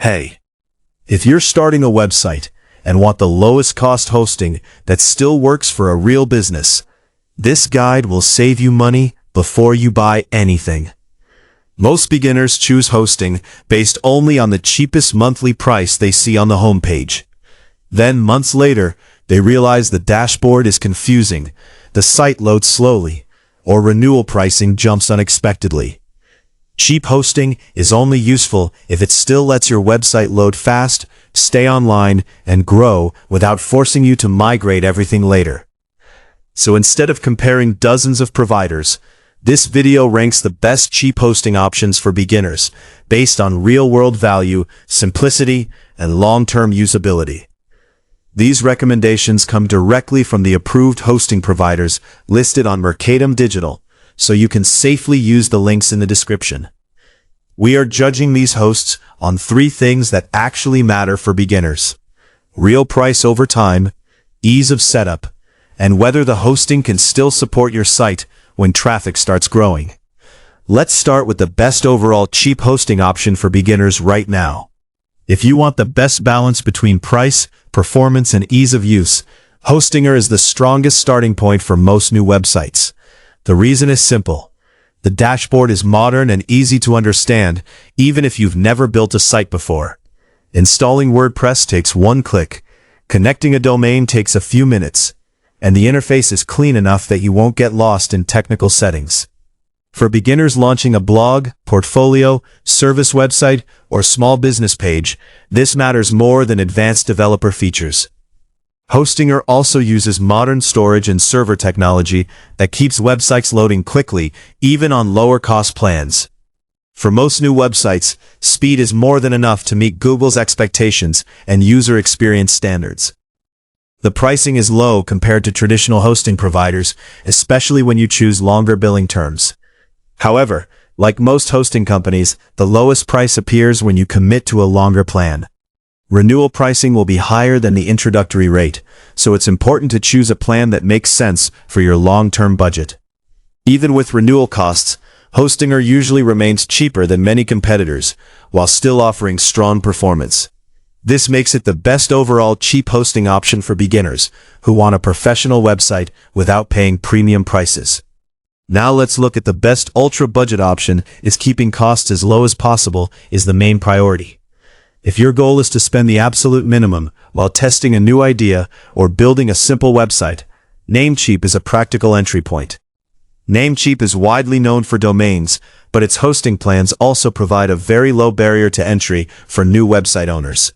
Hey, if you're starting a website and want the lowest cost hosting that still works for a real business, this guide will save you money before you buy anything. Most beginners choose hosting based only on the cheapest monthly price they see on the homepage. Then months later, they realize the dashboard is confusing, the site loads slowly, or renewal pricing jumps unexpectedly. Cheap hosting is only useful if it still lets your website load fast, stay online, and grow without forcing you to migrate everything later. So instead of comparing dozens of providers, this video ranks the best cheap hosting options for beginners based on real-world value, simplicity, and long-term usability. These recommendations come directly from the approved hosting providers listed on Mercatum Digital, so you can safely use the links in the description. We are judging these hosts on 3 things that actually matter for beginners: real price over time, ease of setup, and whether the hosting can still support your site when traffic starts growing. Let's start with the best overall cheap hosting option for beginners right now. If you want the best balance between price, performance, and ease of use, Hostinger is the strongest starting point for most new websites. The reason is simple. The dashboard is modern and easy to understand, even if you've never built a site before. Installing WordPress takes 1 click. Connecting a domain takes a few minutes. And the interface is clean enough that you won't get lost in technical settings. For beginners launching a blog, portfolio, service website, or small business page, this matters more than advanced developer features. Hostinger also uses modern storage and server technology that keeps websites loading quickly, even on lower-cost plans. For most new websites, speed is more than enough to meet Google's expectations and user experience standards. The pricing is low compared to traditional hosting providers, especially when you choose longer billing terms. However, like most hosting companies, the lowest price appears when you commit to a longer plan. Renewal pricing will be higher than the introductory rate, so it's important to choose a plan that makes sense for your long-term budget. Even with renewal costs, Hostinger usually remains cheaper than many competitors, while still offering strong performance. This makes it the best overall cheap hosting option for beginners who want a professional website without paying premium prices. Now let's look at the best ultra-budget option. Is keeping costs as low as possible is the main priority. If your goal is to spend the absolute minimum while testing a new idea or building a simple website, Namecheap is a practical entry point. Namecheap is widely known for domains, but its hosting plans also provide a very low barrier to entry for new website owners.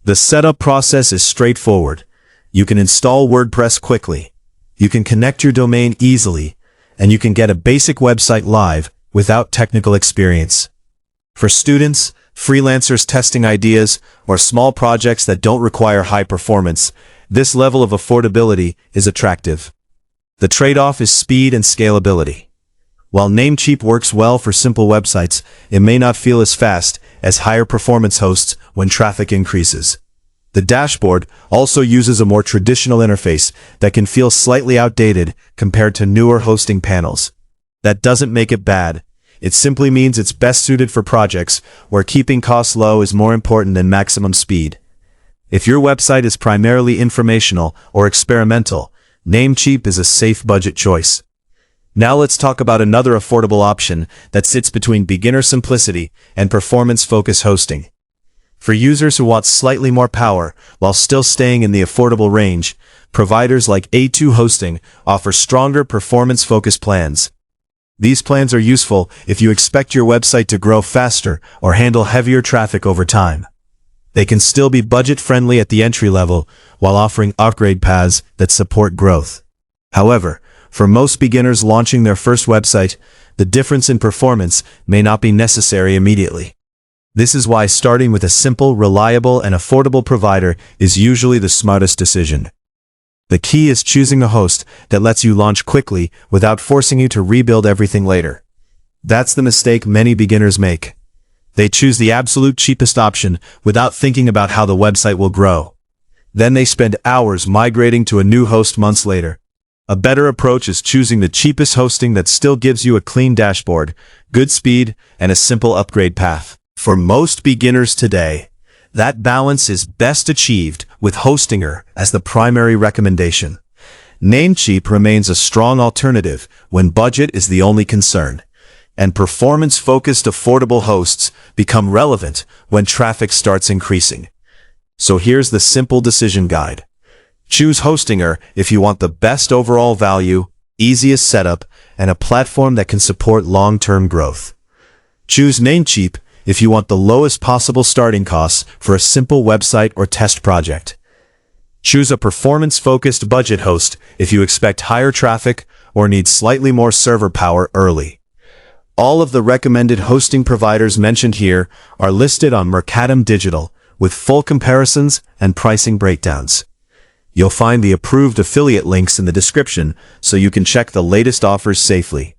The setup process is straightforward. You can install WordPress quickly. You can connect your domain easily, and you can get a basic website live without technical experience. For students, freelancers testing ideas, or small projects that don't require high performance, this level of affordability is attractive. The trade-off is speed and scalability. While Namecheap works well for simple websites, it may not feel as fast as higher performance hosts when traffic increases. The dashboard also uses a more traditional interface that can feel slightly outdated compared to newer hosting panels. That doesn't make it bad. It simply means it's best suited for projects where keeping costs low is more important than maximum speed. If your website is primarily informational or experimental, Namecheap is a safe budget choice. Now let's talk about another affordable option that sits between beginner simplicity and performance-focused hosting. For users who want slightly more power while still staying in the affordable range, providers like A2 Hosting offer stronger performance-focused plans. These plans are useful if you expect your website to grow faster or handle heavier traffic over time. They can still be budget-friendly at the entry level while offering upgrade paths that support growth. However, for most beginners launching their first website, the difference in performance may not be necessary immediately. This is why starting with a simple, reliable, and affordable provider is usually the smartest decision. The key is choosing a host that lets you launch quickly without forcing you to rebuild everything later. That's the mistake many beginners make. They choose the absolute cheapest option without thinking about how the website will grow. Then they spend hours migrating to a new host months later. A better approach is choosing the cheapest hosting that still gives you a clean dashboard, good speed, and a simple upgrade path. For most beginners today, That balance is best achieved with Hostinger as the primary recommendation. Namecheap remains a strong alternative when budget is the only concern, and performance-focused affordable hosts become relevant when traffic starts increasing. So here's the simple decision guide. Choose Hostinger if you want the best overall value, easiest setup, and a platform that can support long-term growth. Choose Namecheap if you want the lowest possible starting costs for a simple website or test project. Choose a performance-focused budget host if you expect higher traffic or need slightly more server power early. All of the recommended hosting providers mentioned here are listed on Mercatum Digital with full comparisons and pricing breakdowns. You'll find the approved affiliate links in the description so you can check the latest offers safely.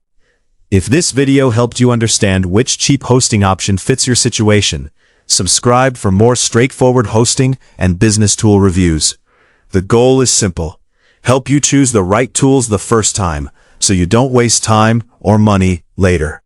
If this video helped you understand which cheap hosting option fits your situation, subscribe for more straightforward hosting and business tool reviews. The goal is simple: help you choose the right tools the first time so you don't waste time or money later.